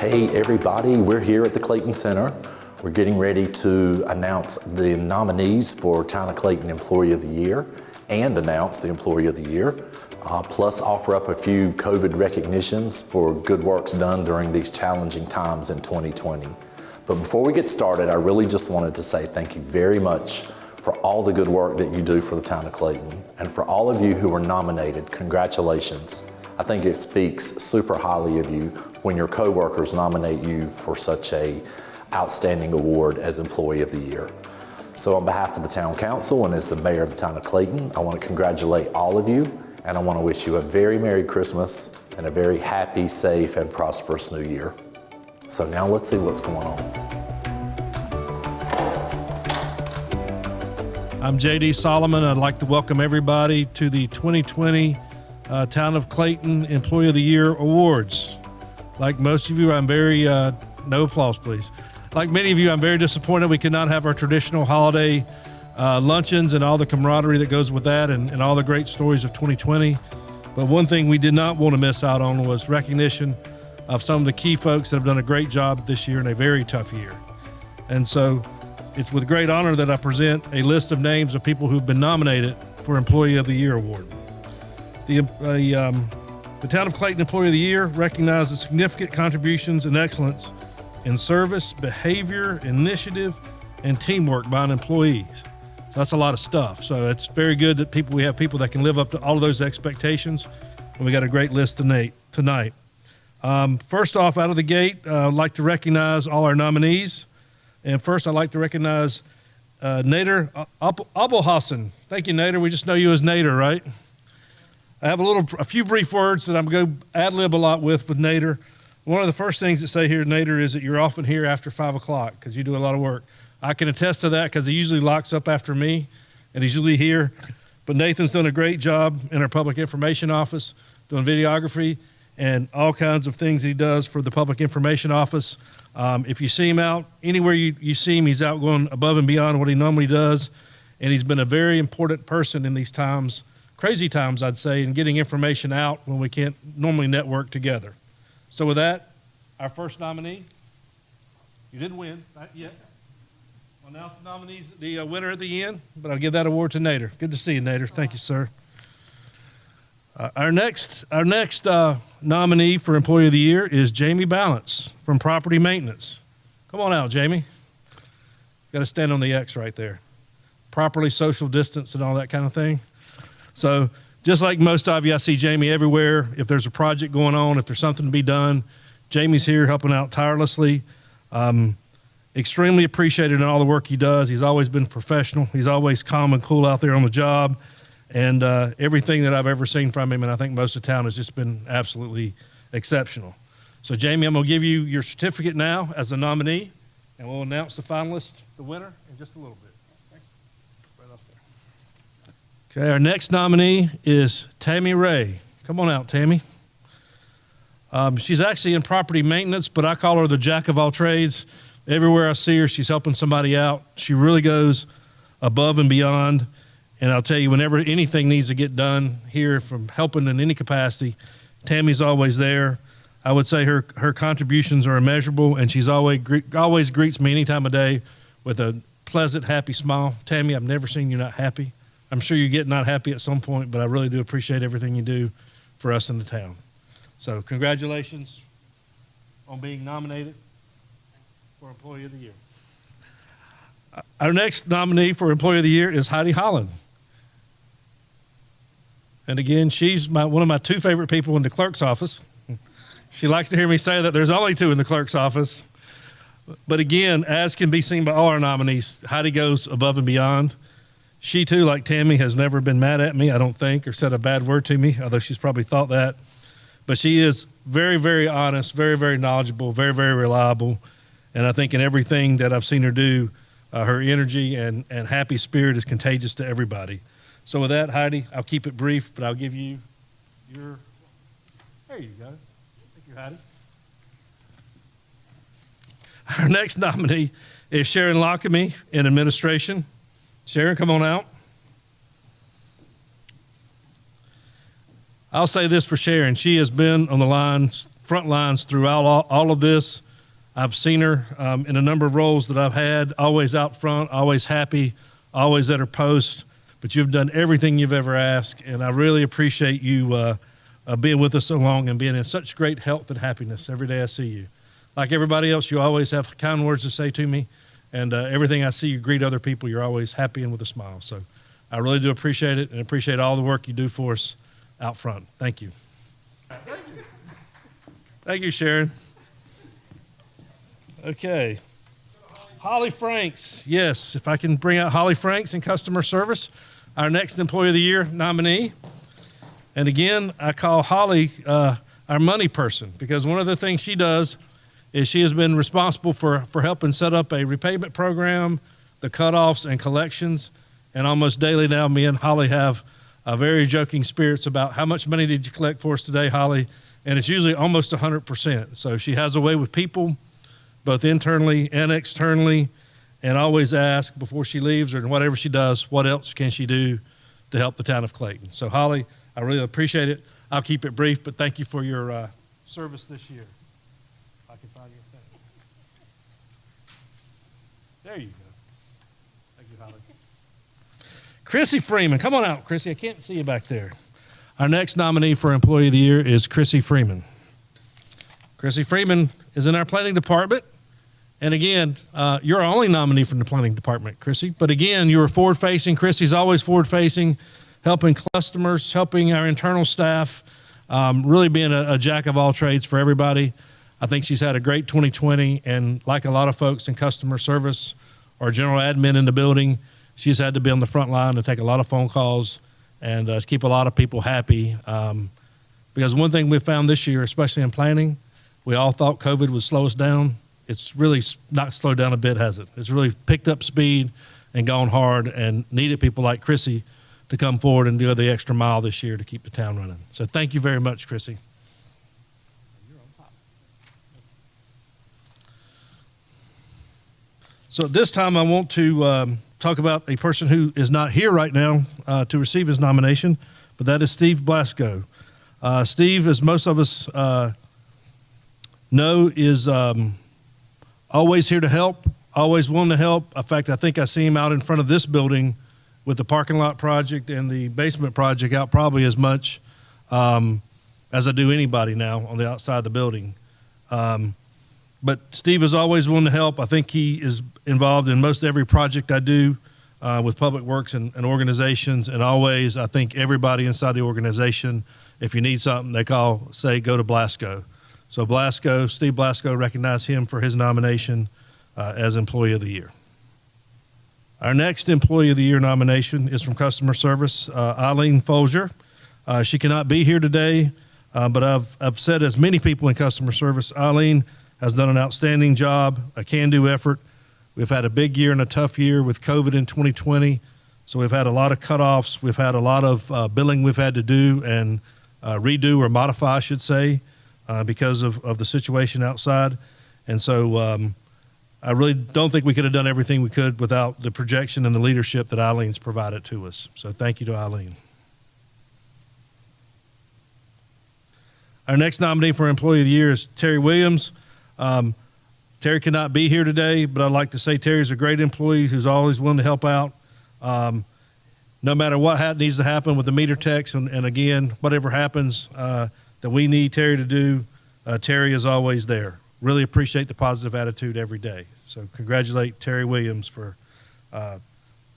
Hey everybody, we're here at the Clayton Center. We're getting ready to announce the nominees for Town of Clayton Employee of the Year and announce the Employee of the Year, plus offer up a few COVID recognitions for good works done during these challenging times in 2020. But before we get started, I really just wanted to say thank you very much for all the good work that you do for the Town of Clayton. And for all of you who were nominated, congratulations. I think it speaks super highly of you when your coworkers nominate you for such a outstanding award as Employee of the Year. So on behalf of the Town Council and as the Mayor of the Town of Clayton, I want to congratulate all of you, and I want to wish you a very Merry Christmas and a very happy, safe, and prosperous New Year. So now let's see what's going on. I'm J.D. Solomon. I'd like to welcome everybody to the 2020 Town of Clayton Employee of the Year Awards. Like most of you, I'm very, no applause please. Like many of you, I'm very disappointed we could not have our traditional holiday luncheons and all the camaraderie that goes with that and all the great stories of 2020. But one thing we did not want to miss out on was recognition of some of the key folks that have done a great job this year in a very tough year. And so it's with great honor that I present a list of names of people who've been nominated for Employee of the Year Award. The Town of Clayton Employee of the Year recognizes significant contributions and excellence in service, behavior, initiative, and teamwork by an employees. So that's a lot of stuff. So it's very good that we have people that can live up to all of those expectations. And we got a great list tonight. First off, out of the gate, I'd like to recognize all our nominees. And first, I'd like to recognize Nader Abulhassan. Thank you, Nader. We just know you as Nader, right? I have a few brief words that I'm going to ad-lib a lot with Nader. One of the first things that say here, Nader, is that you're often here after 5 o'clock because you do a lot of work. I can attest to that because he usually locks up after me, and he's usually here. But Nathan's done a great job in our public information office, doing videography and all kinds of things he does for the public information office. If you see him out, anywhere you see him, he's out going above and beyond what he normally does. And he's been a very important person in these times, crazy times, I'd say, in getting information out when we can't normally network together. So with that, our first nominee, you didn't win, not yet. We'll announce the nominees, the winner at the end, but I'll give that award to Nader. Good to see you, Nader. Thank you, sir. Our next nominee for Employee of the Year is Jamie Ballance from Property Maintenance. Come on out, Jamie. Got to stand on the X right there. Properly social distance and all that kind of thing. So just like most of you, I see Jamie everywhere. If there's a project going on, if there's something to be done, Jamie's here helping out tirelessly. Extremely appreciated in all the work he does. He's always been professional. He's always calm and cool out there on the job. And everything that I've ever seen from him, and I think most of town, has just been absolutely exceptional. So Jamie, I'm going to give you your certificate now as a nominee, and we'll announce the finalist, the winner, in just a little bit. Right up there. Okay, our next nominee is Tammy Ray. Come on out, Tammy. She's actually in property maintenance, but I call her the jack of all trades. Everywhere I see her, she's helping somebody out. She really goes above and beyond. And I'll tell you, whenever anything needs to get done here from helping in any capacity, Tammy's always there. I would say her contributions are immeasurable, and she's always greets me any time of day with a pleasant, happy smile. Tammy, I've never seen you not happy. I'm sure you get not happy at some point, but I really do appreciate everything you do for us in the town. So congratulations on being nominated for Employee of the Year. Our next nominee for Employee of the Year is Heidi, Holland. And again, she's one of my two favorite people in the clerk's office. She likes to hear me say that there's only two in the clerk's office. But again, as can be seen by all our nominees, Heidi goes above and beyond. She too, like Tammy, has never been mad at me, I don't think, or said a bad word to me, although she's probably thought that. But she is very, very honest, very, very knowledgeable, very, very reliable. And I think in everything that I've seen her do, her energy and happy spirit is contagious to everybody. So with that, Heidi, I'll keep it brief, but I'll give you your, there you go. Thank you, Heidi. Our next nominee is Sharon Lockamy in administration. Sharon, come on out. I'll say this for Sharon. She has been on the front lines throughout all of this. I've seen her in a number of roles that I've had, always out front, always happy, always at her post. But you've done everything you've ever asked, and I really appreciate you being with us so long and being in such great health and happiness every day I see you. Like everybody else, you always have kind words to say to me, and everything I see you greet other people, you're always happy and with a smile. So I really do appreciate it and appreciate all the work you do for us out front. Thank you. Thank you, Sharon. Okay. Holly Franks. Yes, if I can bring out Holly Franks in customer service, our next Employee of the Year nominee. And again, I call Holly our money person, because one of the things she does is she has been responsible for helping set up a repayment program, the cutoffs and collections. And almost daily now, me and Holly have very joking spirits about how much money did you collect for us today, Holly? And it's usually almost 100%. So she has a way with people, both internally and externally, and always ask before she leaves or whatever she does, what else can she do to help the town of Clayton? So Holly, I really appreciate it. I'll keep it brief, but thank you for your service this year. If I can find your thing. There you go. Thank you, Holly. Chrissy Freeman. Come on out, Chrissy. I can't see you back there. Our next nominee for Employee of the Year is Chrissy Freeman. Chrissy Freeman is in our planning department. And again, you're our only nominee from the planning department, Chrissy. But again, you are forward-facing. Chrissy's always forward-facing, helping customers, helping our internal staff, really being a jack of all trades for everybody. I think she's had a great 2020. And like a lot of folks in customer service or general admin in the building, she's had to be on the front line to take a lot of phone calls and keep a lot of people happy. Because one thing we found this year, especially in planning, we all thought COVID would slow us down. It's really not slowed down a bit, has it? It's really picked up speed and gone hard and needed people like Chrissy to come forward and do the extra mile this year to keep the town running. So thank you very much, Chrissy. So at this time, I want to talk about a person who is not here right now to receive his nomination, but that is Steve Blasco. Steve, as most of us know, is always here to help, always willing to help. In fact, I think I see him out in front of this building with the parking lot project and the basement project out probably as much as I do anybody now on the outside of the building. But Steve is always willing to help. I think he is involved in most every project I do with public works and organizations. And always, I think everybody inside the organization, if you need something, they say, go to Blasco. So Steve Blasco, recognize him for his nomination as Employee of the Year. Our next Employee of the Year nomination is from Customer Service, Eileen Folger. She cannot be here today, but I've said, as many people in customer service, Eileen has done an outstanding job, a can-do effort. We've had a big year and a tough year with COVID in 2020, so we've had a lot of cutoffs. We've had a lot of billing we've had to do and redo or modify, I should say, because of the situation outside. And so I really don't think we could have done everything we could without the projection and the leadership that Eileen's provided to us. So thank you to Eileen. Our next nominee for Employee of the Year is Terry Williams. Terry cannot be here today, but I'd like to say Terry's a great employee who's always willing to help out. No matter what needs to happen with the meter techs, and again, whatever happens that we need Terry to do, Terry is always there. Really appreciate the positive attitude every day. So congratulate Terry Williams for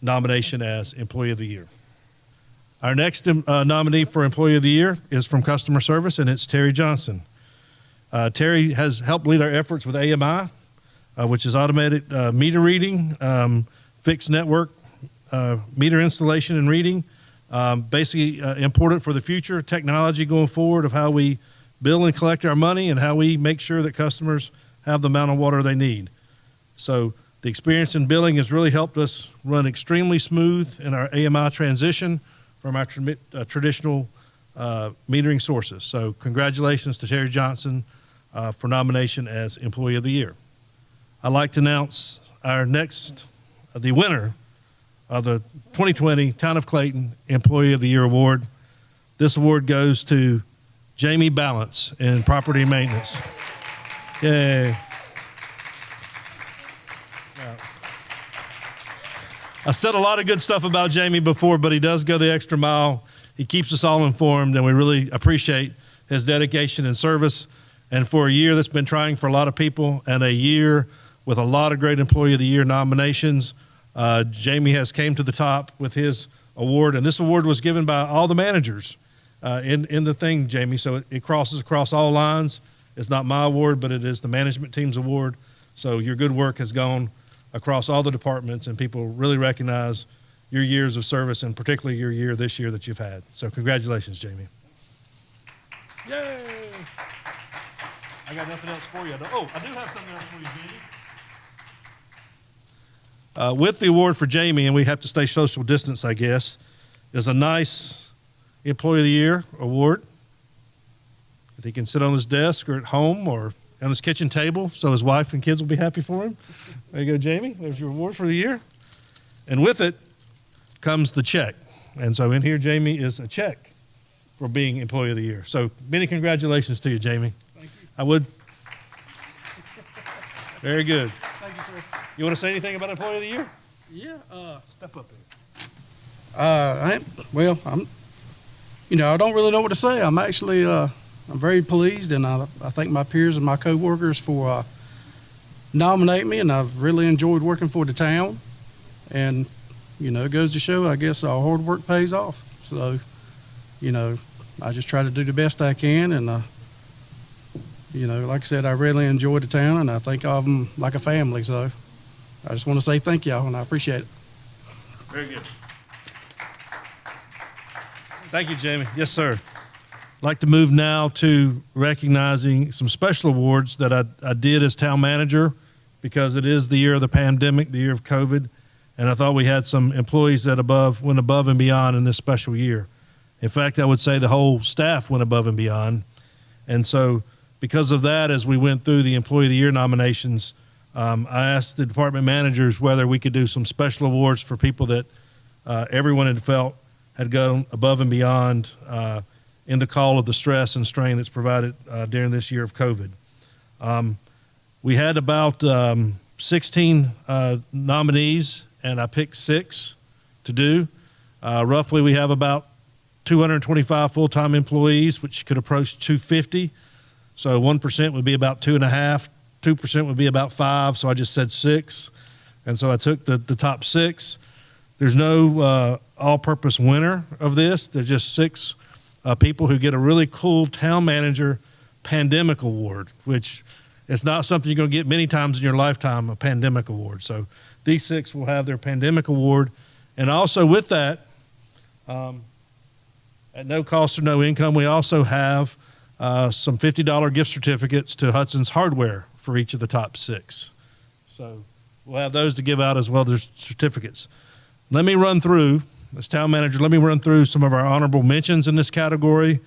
nomination as Employee of the Year. Our next nominee for Employee of the Year is from Customer Service, and it's Terry Johnson. Terry has helped lead our efforts with AMI, which is automated meter reading, fixed network meter installation and reading. Basically important for the future technology going forward of how we bill and collect our money and how we make sure that customers have the amount of water they need. So the experience in billing has really helped us run extremely smooth in our AMI transition from our traditional metering sources. So congratulations to Terry Johnson for nomination as Employee of the Year. I'd like to announce the winner of the 2020 Town of Clayton Employee of the Year Award. This award goes to Jamie Ballance in property maintenance. Yay. I said a lot of good stuff about Jamie before, but he does go the extra mile. He keeps us all informed, and we really appreciate his dedication and service. And for a year that's been trying for a lot of people, and a year with a lot of great Employee of the Year nominations, Jamie has came to the top with his award. And this award was given by all the managers in the thing, Jamie. So it crosses across all lines. It's not my award, but it is the management team's award. So your good work has gone across all the departments, and people really recognize your years of service, and particularly your year this year that you've had. So congratulations, Jamie. Yay! I got nothing else for you. I do have something else for you, Jamie. With the award for Jamie, and we have to stay social distance, I guess, is a nice Employee of the Year award that he can sit on his desk or at home or on his kitchen table, so his wife and kids will be happy for him. There you go, Jamie. There's your award for the year. And with it comes the check. And so in here, Jamie, is a check for being Employee of the Year. So many congratulations to you, Jamie. Thank you. I would. Very good. Thank you, sir. You want to say anything about Employee of the Year? Yeah. Step up here. I don't really know what to say. I'm actually, I'm very pleased, and I thank my peers and my coworkers for nominating me, and I've really enjoyed working for the town. And, it goes to show, I guess, our hard work pays off. So, I just try to do the best I can, and, like I said, I really enjoy the town, and I think of them like a family. So I just want to say thank y'all, and I appreciate it. Very good. Thank you, Jamie. Yes, sir. I'd like to move now to recognizing some special awards that I did as town manager, because it is the year of the pandemic, the year of COVID, and I thought we had some employees that went above and beyond in this special year. In fact, I would say the whole staff went above and beyond. And so because of that, as we went through the Employee of the Year nominations, I asked the department managers whether we could do some special awards for people that everyone had felt had gone above and beyond in the call of the stress and strain that's provided during this year of COVID. We had about 16 nominees, and I picked 6 to do. Roughly, we have about 225 full-time employees, which could approach 250. So 1% would be about 2.5, 2% would be about 5. So I just said 6, and so I took the top 6. There's no all-purpose winner of this. There's just 6 people who get a really cool town manager pandemic award, which is not something you're going to get many times in your lifetime, a pandemic award. So these 6 will have their pandemic award. And also with that, at no cost or no income, we also have some $50 gift certificates to Hudson's Hardware for each of the top 6. So we'll have those to give out as well. There's certificates. Let me run through, as town manager, let me run through some of our honorable mentions in this category,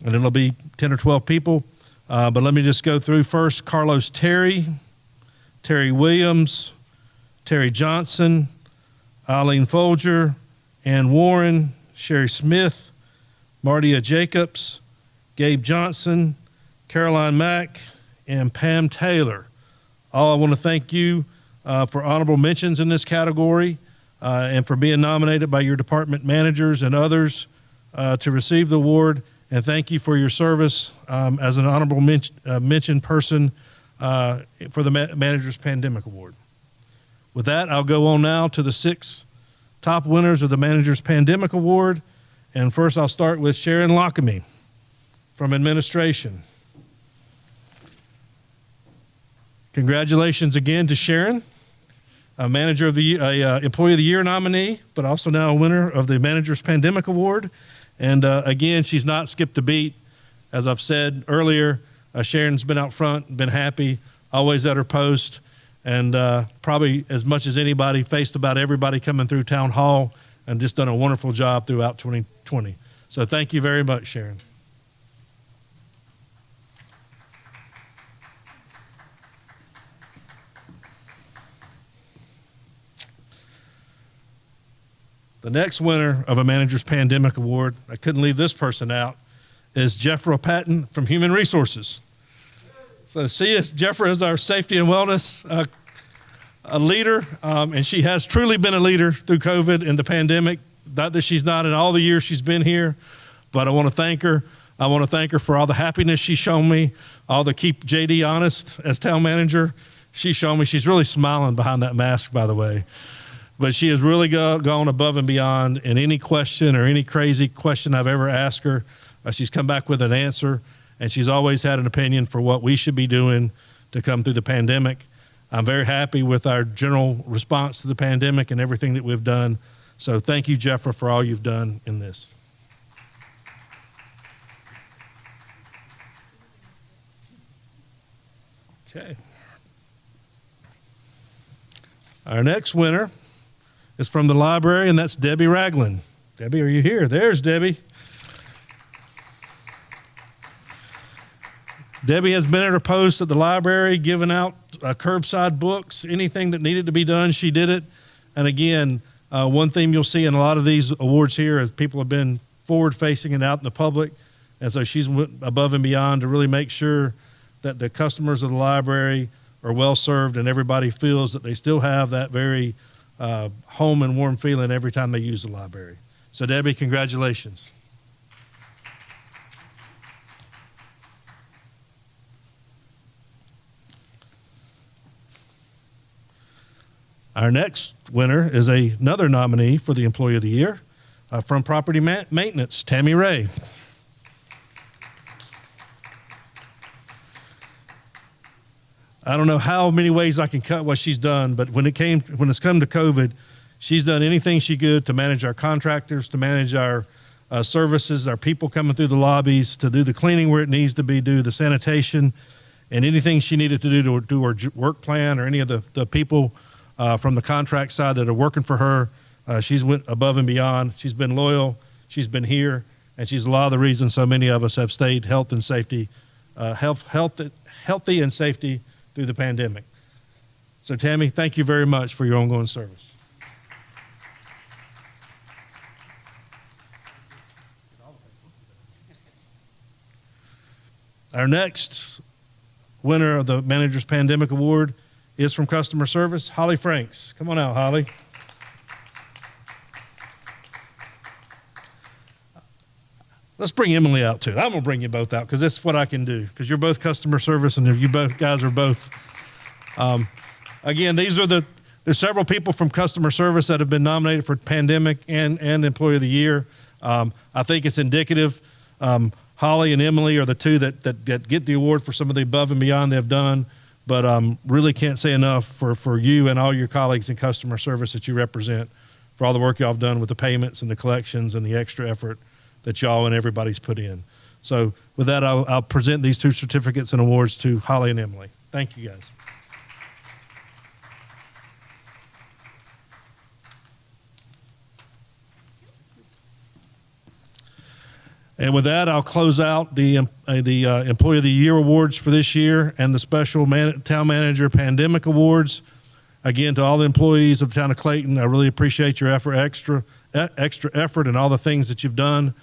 and it'll be 10 or 12 people. But let me just go through first. Carlos Terry, Terry Williams, Terry Johnson, Eileen Folger, Ann Warren, Sherry Smith, Martia Jacobs, Gabe Johnson, Caroline Mack, and Pam Taylor. All I want to thank you for honorable mentions in this category. And for being nominated by your department managers and others to receive the award. And thank you for your service as an honorable mention person for the Manager's Pandemic Award. With that, I'll go on now to the 6 top winners of the Manager's Pandemic Award. And first, I'll start with Sharon Lockamy from administration. Congratulations again to Sharon. A Manager of the Employee of the Year nominee, but also now a winner of the Manager's Pandemic Award. And again, she's not skipped a beat. As I've said earlier, Sharon's been out front, been happy, always at her post, and probably as much as anybody faced about everybody coming through Town Hall, and just done a wonderful job throughout 2020. So thank you very much, Sharon. The next winner of a Manager's Pandemic Award, I couldn't leave this person out, is Jeffra Patton from Human Resources. So Jeffra is our safety and wellness a leader, and she has truly been a leader through COVID and the pandemic. Not that she's not in all the years she's been here, but I want to thank her. I want to thank her for all the happiness she's shown me, all the keep JD honest as town manager. She's shown me, she's really smiling behind that mask, by the way. But she has really gone above and beyond in any question or any crazy question I've ever asked her. She's come back with an answer, and she's always had an opinion for what we should be doing to come through the pandemic. I'm very happy with our general response to the pandemic and everything that we've done. So thank you, Jeffra, for all you've done in this. Okay. Our next winner is from the library, and that's Debbie Ragland. Debbie, are you here? There's Debbie. Debbie has been at her post at the library, giving out curbside books, anything that needed to be done, she did it. And again, one theme you'll see in a lot of these awards here is people have been forward-facing and out in the public. And so she's went above and beyond to really make sure that the customers of the library are well served and everybody feels that they still have that very home and warm feeling every time they use the library. So Debbie, congratulations. Our next winner is another nominee for the Employee of the Year from Property Maintenance, Tammy Ray. I don't know how many ways I can cut what she's done, but when it's come to COVID, she's done anything she could to manage our contractors, to manage our services, our people coming through the lobbies, to do the cleaning where it needs to be, do the sanitation, and anything she needed to do her work plan or any of the people from the contract side that are working for her. She's went above and beyond. She's been loyal. She's been here, and she's a lot of the reasons so many of us have stayed healthy and safety through the pandemic. So Tammy, thank you very much for your ongoing service. Our next winner of the Manager's Pandemic Award is from Customer Service, Holly Franks. Come on out, Holly. Let's bring Emily out too. I'm going to bring you both out because that's what I can do, because you're both customer service and you both guys are both. Again, there's several people from customer service that have been nominated for pandemic and Employee of the Year. I think it's indicative. Holly and Emily are the two that get the award for some of the above and beyond they've done. But really can't say enough for you and all your colleagues in customer service that you represent for all the work y'all have done with the payments and the collections and the extra effort that y'all and everybody's put in. So with that, I'll present these two certificates and awards to Holly and Emily. Thank you, guys. And with that, I'll close out the Employee of the Year awards for this year and the special Town Manager Pandemic Awards. Again, to all the employees of the town of Clayton, I really appreciate your extra effort and all the things that you've done.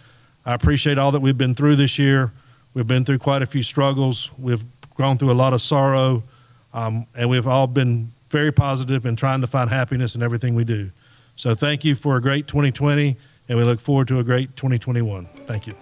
I appreciate all that we've been through this year. We've been through quite a few struggles. We've gone through a lot of sorrow, and we've all been very positive in trying to find happiness in everything we do. So thank you for a great 2020, and we look forward to a great 2021. Thank you.